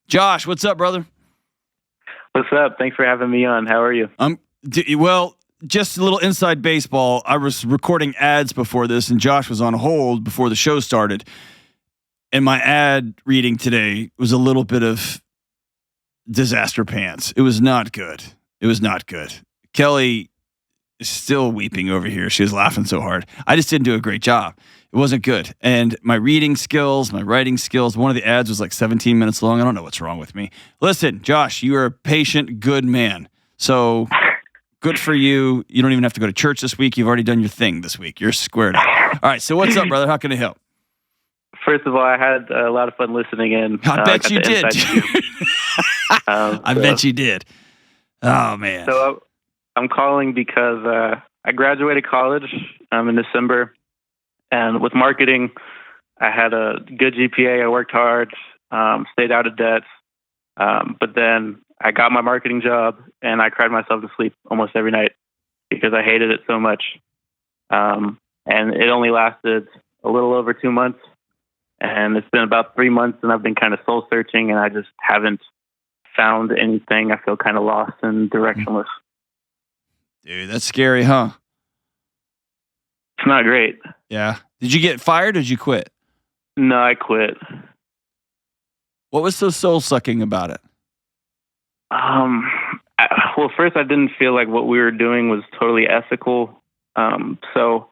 Josh, what's up, brother? What's up? Thanks for having me on. How are you? Well, just a little inside baseball. I was recording ads before this, and Josh was on hold before the show started. And my ad reading today was a little bit of disaster pants. It was not good. Kelly is still weeping over here. She was laughing so hard. I just didn't do a great job. It wasn't good. And my reading skills, my writing skills, one of the ads was like 17 minutes long. I don't know what's wrong with me. Listen, Josh, you are a patient, good man. So good for you. You don't even have to go to church this week. You've already done your thing this week. You're squared up. All right. So what's up, brother? How can I help? First of all, I had a lot of fun listening in. I bet you did. I bet you did. Oh, man. So I'm calling because I graduated college in December. And with marketing, I had a good GPA. I worked hard, stayed out of debt. But then I got my marketing job, and I cried myself to sleep almost every night because I hated it so much. And it only lasted a little over 2 months. And it's been about 3 months, and I've been kind of soul searching, and I just haven't found anything. I feel kind of lost and directionless. Dude, that's scary, huh? It's not great. Yeah. Did you get fired or did you quit? No, I quit. What was so soul-sucking about it? Well, first, I didn't feel like what we were doing was totally ethical. So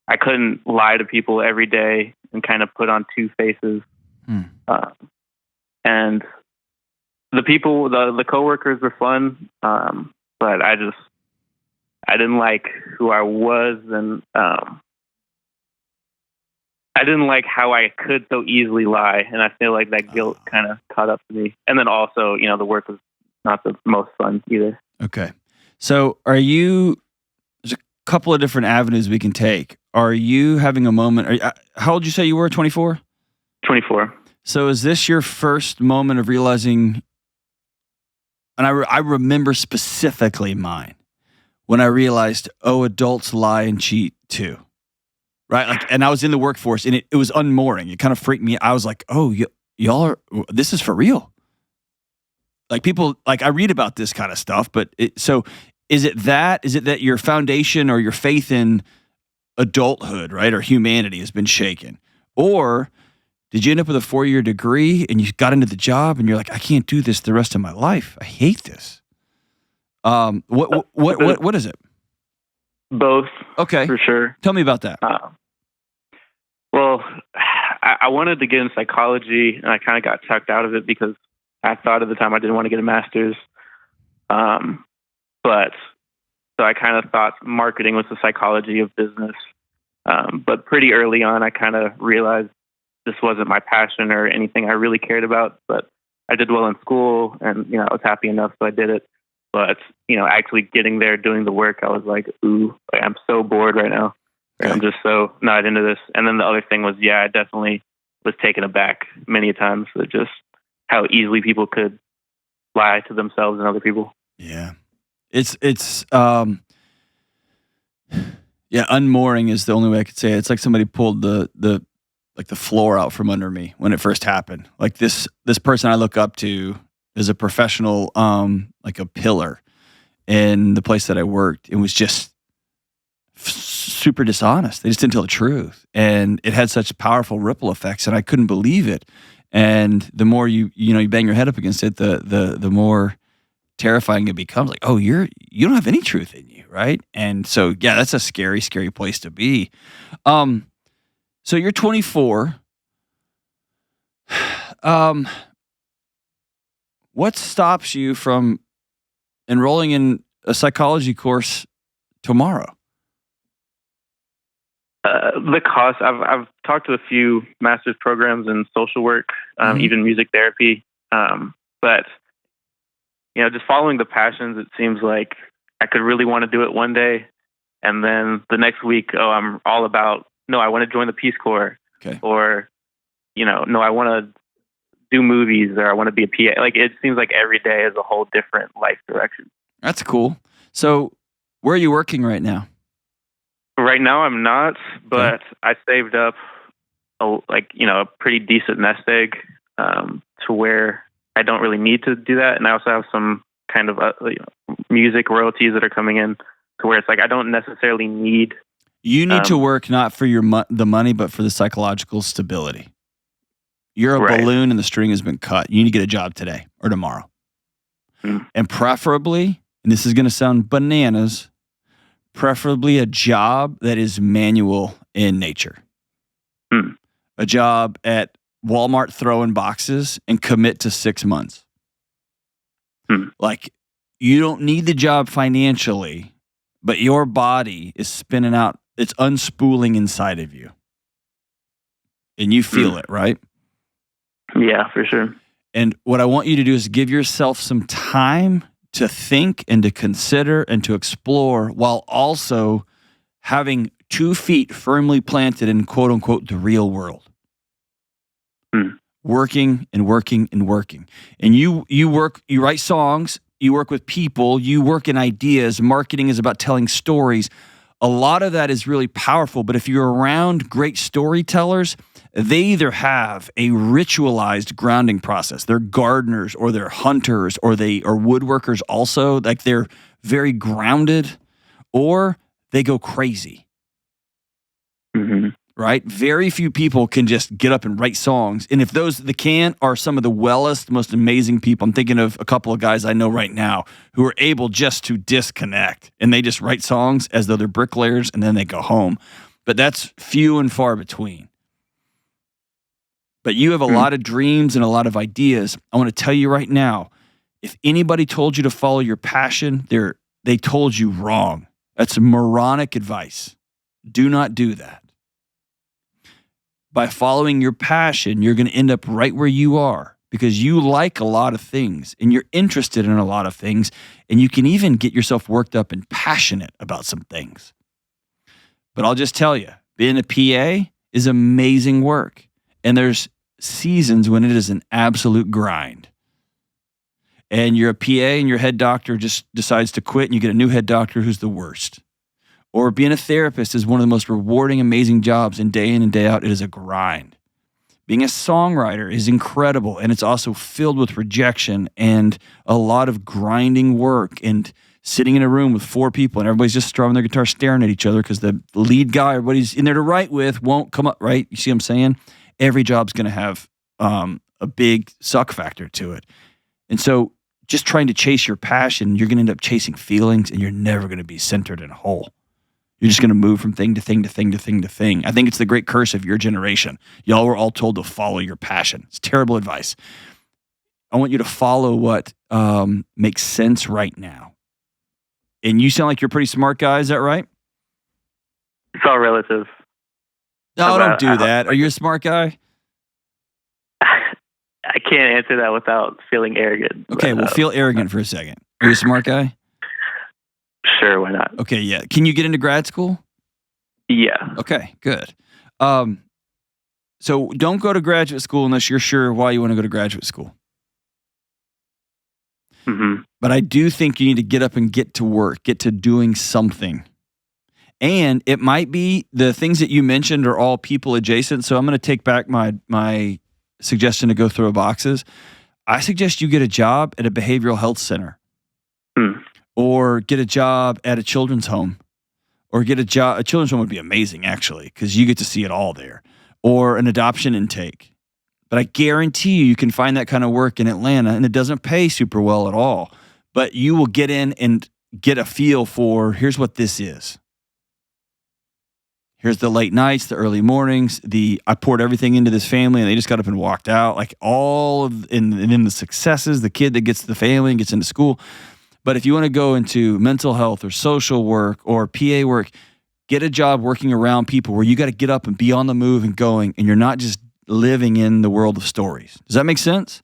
I couldn't lie to people every day and kind of put on two faces. And the people, the coworkers were fun, but I didn't like who I was, and I didn't like how I could so easily lie, and I feel like that guilt kind of caught up to me. And then also, the work was not the most fun either. Okay. So there's a couple of different avenues we can take. Are you having a moment? How old did you say you were? 24? 24. So is this your first moment of realizing, and I remember specifically mine, when I realized, adults lie and cheat too, right? And I was in the workforce, and it was unmooring. It kind of freaked me. I was like, y'all this is for real. Like people, like I read about this kind of stuff, but so is it that your foundation or your faith in adulthood, right, or humanity has been shaken? Or did you end up with a 4-year degree and you got into the job and you're like, I can't do this the rest of my life. I hate this. What is it? Both. Okay. For sure. Tell me about that. Well, I wanted to get in psychology, and I kind of got tucked out of it because I thought at the time I didn't want to get a master's. But so I kind of thought marketing was the psychology of business. But pretty early on, I kind of realized this wasn't my passion or anything I really cared about. But I did well in school, and I was happy enough, so I did it. But actually getting there, doing the work, I was like, ooh, I'm so bored right now. Okay. I'm just so not into this. And then the other thing was, I definitely was taken aback many times at just how easily people could lie to themselves and other people. Yeah. It's unmooring is the only way I could say it. It's like somebody pulled the floor out from under me when it first happened. Like this person I look up to is a professional, like a pillar in the place that I worked. It was just super dishonest. They just didn't tell the truth. And it had such powerful ripple effects, and I couldn't believe it. And the more you bang your head up against it, the more terrifying it becomes. Like, you don't have any truth in you, right? And so, that's a scary, scary place to be. So you're 24. What stops you from enrolling in a psychology course tomorrow? The cost. I've talked to a few master's programs in social work, even music therapy. But just following the passions, it seems like I could really want to do it one day, and then the next week, I'm all about, no, I want to join the Peace Corps, okay, or no, I want to do movies, or I want to be a PA. Like, it seems like every day is a whole different life direction. That's cool. So where are you working right now? Right now I'm not, but I saved up a pretty decent nest egg to where I don't really need to do that. And I also have some kind of music royalties that are coming in to where it's like I don't necessarily need. You need to work not for the money, but for the psychological stability. You're a balloon and the string has been cut. You need to get a job today or tomorrow. And preferably, and this is going to sound bananas, preferably a job that is manual in nature. A job at Walmart throwing boxes and commit to 6 months. Like, you don't need the job financially, but your body is spinning out. It's unspooling inside of you. And you feel it, right? Yeah, for sure. And what I want you to do is give yourself some time to think and to consider and to explore while also having 2 feet firmly planted in quote unquote the real world. Working and working and working. And you write songs, you work with people, you work in ideas. Marketing is about telling stories. A lot of that is really powerful, but if you're around great storytellers, they either have a ritualized grounding process. They're gardeners or they're hunters or they are woodworkers also. Like they're very grounded or they go crazy. Right? Very few people can just get up and write songs. And if those that can are some of the wellest, most amazing people. I'm thinking of a couple of guys I know right now who are able just to disconnect. And they just write songs as though they're bricklayers and then they go home. But that's few and far between. But you have a lot of dreams and a lot of ideas. I want to tell you right now, if anybody told you to follow your passion, they told you wrong. That's moronic advice. Do not do that. By following your passion, you're going to end up right where you are because you like a lot of things and you're interested in a lot of things, and you can even get yourself worked up and passionate about some things. But I'll just tell you, being a PA is amazing work, and there's seasons when it is an absolute grind. And you're a PA and your head doctor just decides to quit and you get a new head doctor who's the worst. Or being a therapist is one of the most rewarding, amazing jobs, and day in and day out, it is a grind. Being a songwriter is incredible, and it's also filled with rejection and a lot of grinding work and sitting in a room with 4 people and everybody's just strumming their guitar staring at each other because the lead guy everybody's in there to write with won't come up, right? You see what I'm saying? Every job's going to have a big suck factor to it. And so just trying to chase your passion, you're going to end up chasing feelings, and you're never going to be centered in a hole. You're just going to move from thing to thing to thing to thing to thing. I think it's the great curse of your generation. Y'all were all told to follow your passion. It's terrible advice. I want you to follow what makes sense right now. And you sound like you're a pretty smart guy. Is that right? It's all relative. No, don't do that. Are you a smart guy? I can't answer that without feeling arrogant. Okay, well, feel arrogant for a second. Are you a smart guy? Sure, why not? Okay, yeah. Can you get into grad school? Yeah. Okay, good. So don't go to graduate school unless you're sure why you want to go to graduate school. But I do think you need to get up and get to work, get to doing something. And it might be the things that you mentioned are all people adjacent. So I'm going to take back my suggestion to go throw boxes. I suggest you get a job at a behavioral health center. Or get a job at a children's home. Or get a job. A children's home would be amazing, actually, because you get to see it all there. Or an adoption intake. But I guarantee you can find that kind of work in Atlanta, and it doesn't pay super well at all. But you will get in and get a feel for, here's what this is. Here's the late nights, the early mornings, I poured everything into this family, and they just got up and walked out. Like all of, and then the successes, the kid that gets to the family and gets into school. But if you want to go into mental health or social work or PA work, get a job working around people where you got to get up and be on the move and going, and you're not just living in the world of stories. Does that make sense?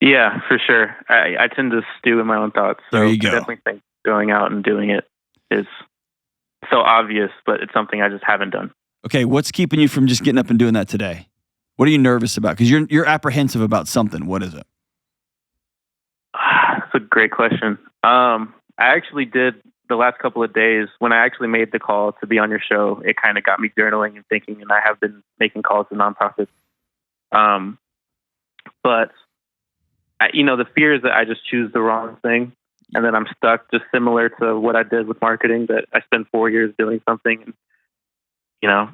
Yeah, for sure. I tend to stew in my own thoughts. So there you go. I definitely think going out and doing it is so obvious, but it's something I just haven't done. Okay, what's keeping you from just getting up and doing that today? What are you nervous about? Because you're apprehensive about something. What is it? That's a great question. I actually did the last couple of days when I actually made the call to be on your show. It kind of got me journaling and thinking, and I have been making calls to nonprofits. But the fear is that I just choose the wrong thing, and then I'm stuck, just similar to what I did with marketing, that I spend 4 years doing something, and,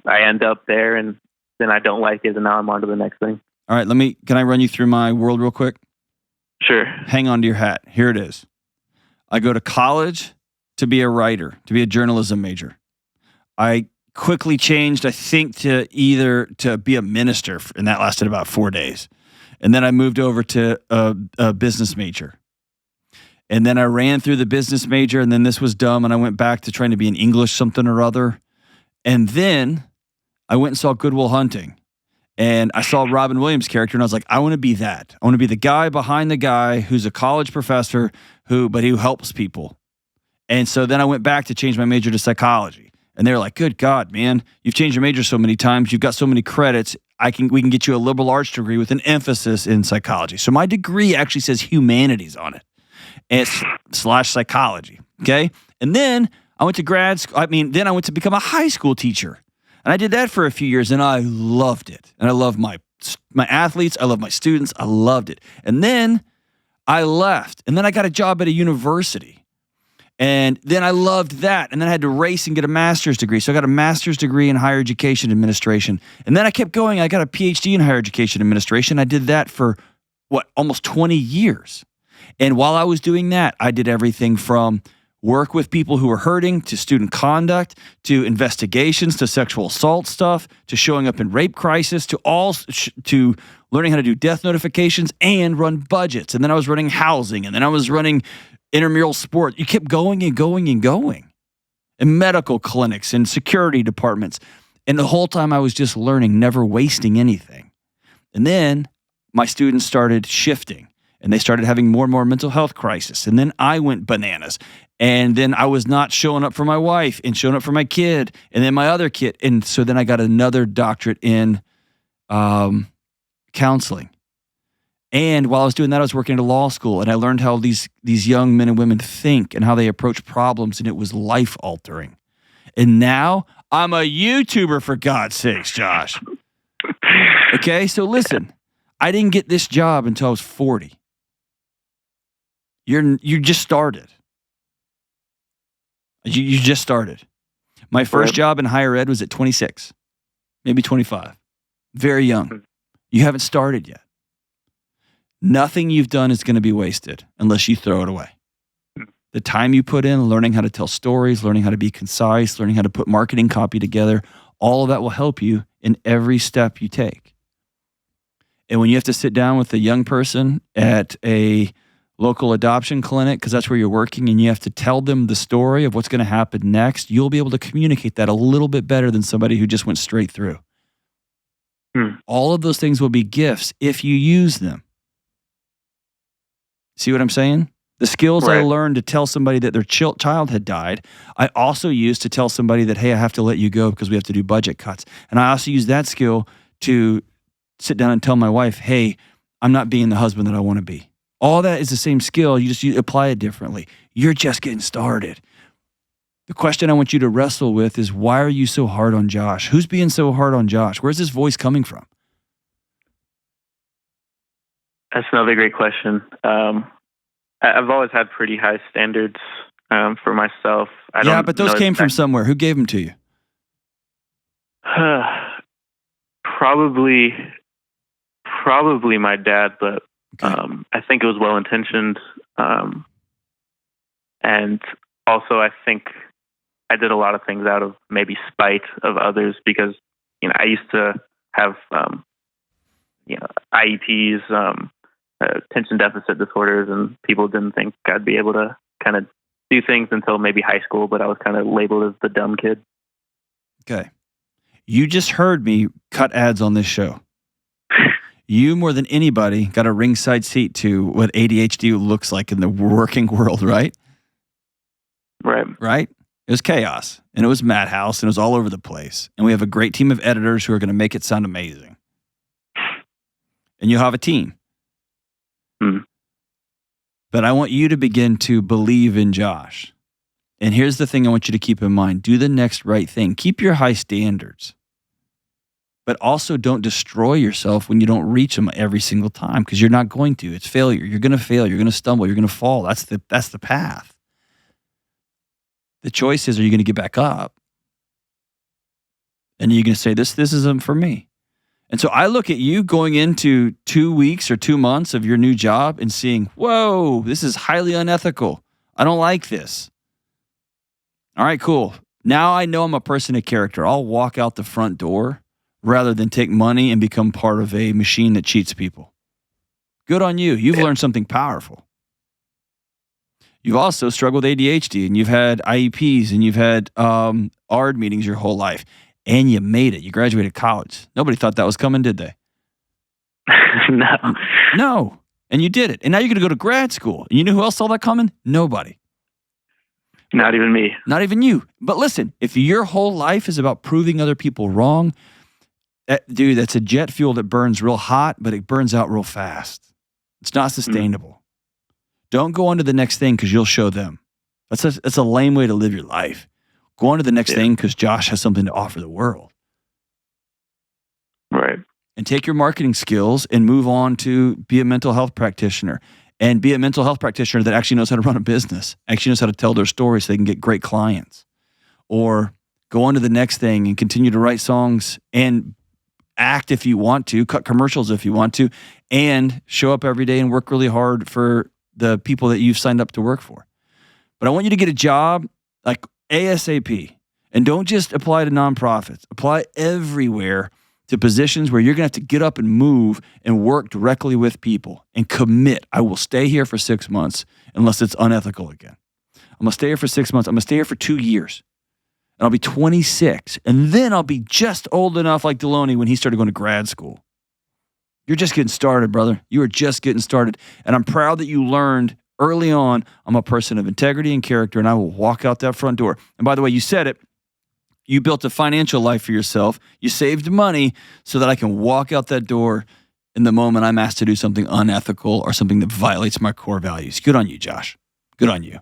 I end up there, and then I don't like it, and now I'm on to the next thing. All right, can I run you through my world real quick? Sure. Hang on to your hat. Here it is. I go to college to be a writer, to be a journalism major. I quickly changed, I think, to be a minister, and that lasted about 4 days. And then I moved over to a business major. And then I ran through the business major, and then this was dumb, and I went back to trying to be an English something or other. And then I went and saw Good Will Hunting. And I saw Robin Williams' character, and I was like, I want to be that. I want to be the guy behind the guy who's a college professor who helps people. And so then I went back to change my major to psychology. And they were like, good God, man, you've changed your major so many times. You've got so many credits. We can get you a liberal arts degree with an emphasis in psychology. So my degree actually says humanities on it. And it's / psychology. Okay. And then I went to grad school. Then I went to become a high school teacher. And I did that for a few years, and I loved it. And I love my athletes. I love my students. I loved it. And then I left. And then I got a job at a university. And then I loved that. And then I had to race and get a master's degree. So I got a master's degree in higher education administration. And then I kept going. I got a PhD in higher education administration. I did that for, almost 20 years. And while I was doing that, I did everything from work with people who were hurting, to student conduct, to investigations, to sexual assault stuff, to showing up in rape crisis, to learning how to do death notifications and run budgets. And then I was running housing, and then I was running intramural sport. You kept going and going and going. And medical clinics and security departments. And the whole time I was just learning, never wasting anything. And then my students started shifting, and they started having more and more mental health crisis. And then I went bananas. And then I was not showing up for my wife and showing up for my kid and then my other kid. And so then I got another doctorate in counseling. And while I was doing that, I was working at a law school, and I learned how these young men and women think and how they approach problems, and it was life-altering. And now I'm a YouTuber, for God's sakes, Josh. Okay, so listen, I didn't get this job until I was 40. You just started. You just started. My first job in higher ed was at 26, maybe 25. Very young. You haven't started yet. Nothing you've done is going to be wasted unless you throw it away. The time you put in learning how to tell stories, learning how to be concise, learning how to put marketing copy together, all of that will help you in every step you take. And when you have to sit down with a young person at a local adoption clinic, because that's where you're working, and you have to tell them the story of what's going to happen next, you'll be able to communicate that a little bit better than somebody who just went straight through. All of those things will be gifts if you use them. See what I'm saying? The skills I learned to tell somebody that their child had died, I also used to tell somebody that, hey, I have to let you go because we have to do budget cuts. And I also use that skill to sit down and tell my wife, hey, I'm not being the husband that I want to be. All that is the same skill. You apply it differently. You're just getting started. The question I want you to wrestle with is, why are you so hard on Josh? Who's being so hard on Josh? Where's this voice coming from? That's another great question. I've always had pretty high standards for myself. But those came from somewhere. Who gave them to you? Probably my dad, but I think it was well-intentioned. And also I think I did a lot of things out of maybe spite of others, because, I used to have, IEPs, attention deficit disorders, and people didn't think I'd be able to kind of do things until maybe high school, but I was kind of labeled as the dumb kid. Okay. You just heard me cut ads on this show. You, more than anybody, got a ringside seat to what ADHD looks like in the working world, right? Right? It was chaos, and it was madhouse, and it was all over the place. And we have a great team of editors who are going to make it sound amazing. And you'll have a team. But I want you to begin to believe in Josh. And here's the thing I want you to keep in mind. Do the next right thing. Keep your high standards. but also don't destroy yourself when you don't reach them every single time, because you're not going to. It's failure. You're going to fail. You're going to stumble. You're going to fall. That's the path. The choice is, are you going to get back up? And you're going to say, this isn't for me. And so I look at you going into 2 weeks or 2 months of your new job and seeing, whoa, this is highly unethical. I don't like this. All right, cool. Now I know I'm a person of character. I'll walk out the front door rather than take money and become part of a machine that cheats people. Good on you. You've learned something powerful. You've also struggled with ADHD, and you've had IEPs, and you've had ARD meetings your whole life, and you made it. You graduated college. Nobody thought that was coming, did they? No. No. And you did it. And now you're going to go to grad school. And you know who else saw that coming? Nobody. Not even me. Not even you. But listen, if your whole life is about proving other people wrong, dude, that's a jet fuel that burns real hot, but it burns out real fast. It's not sustainable. Don't go on to the next thing because you'll show them. That's a lame way to live your life. Go on to the next thing because Josh has something to offer the world. Right. And take your marketing skills and move on to be a mental health practitioner. And be a mental health practitioner that actually knows how to run a business, actually knows how to tell their story so they can get great clients. Or go on to the next thing and continue to write songs and act if you want to, cut commercials if you want to, and show up every day and work really hard for the people that you've signed up to work for. But I want you to get a job like ASAP. And don't just apply to nonprofits. Apply everywhere to positions where you're going to have to get up and move and work directly with people and commit. I will stay here for 6 months unless it's unethical again. I'm going to stay here for 6 months. I'm going to stay here for 2 years. And I'll be 26. And then I'll be just old enough like Delony when he started going to grad school. You're just getting started, brother. You are just getting started. And I'm proud that you learned early on, I'm a person of integrity and character, and I will walk out that front door. And by the way, you said it. You built a financial life for yourself. You saved money so that I can walk out that door in the moment I'm asked to do something unethical or something that violates my core values. Good on you, Josh. Good on you.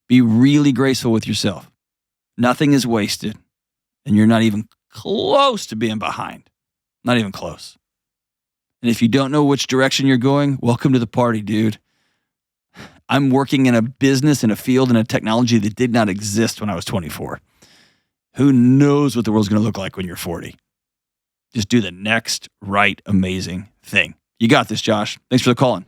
Be really graceful with yourself. Nothing is wasted, and you're not even close to being behind. Not even close. And if you don't know which direction you're going, welcome to the party, dude. I'm working in a business, in a field, in a technology that did not exist when I was 24. Who knows what the world's going to look like when you're 40? Just do the next right, amazing thing. You got this, Josh. Thanks for the call-in.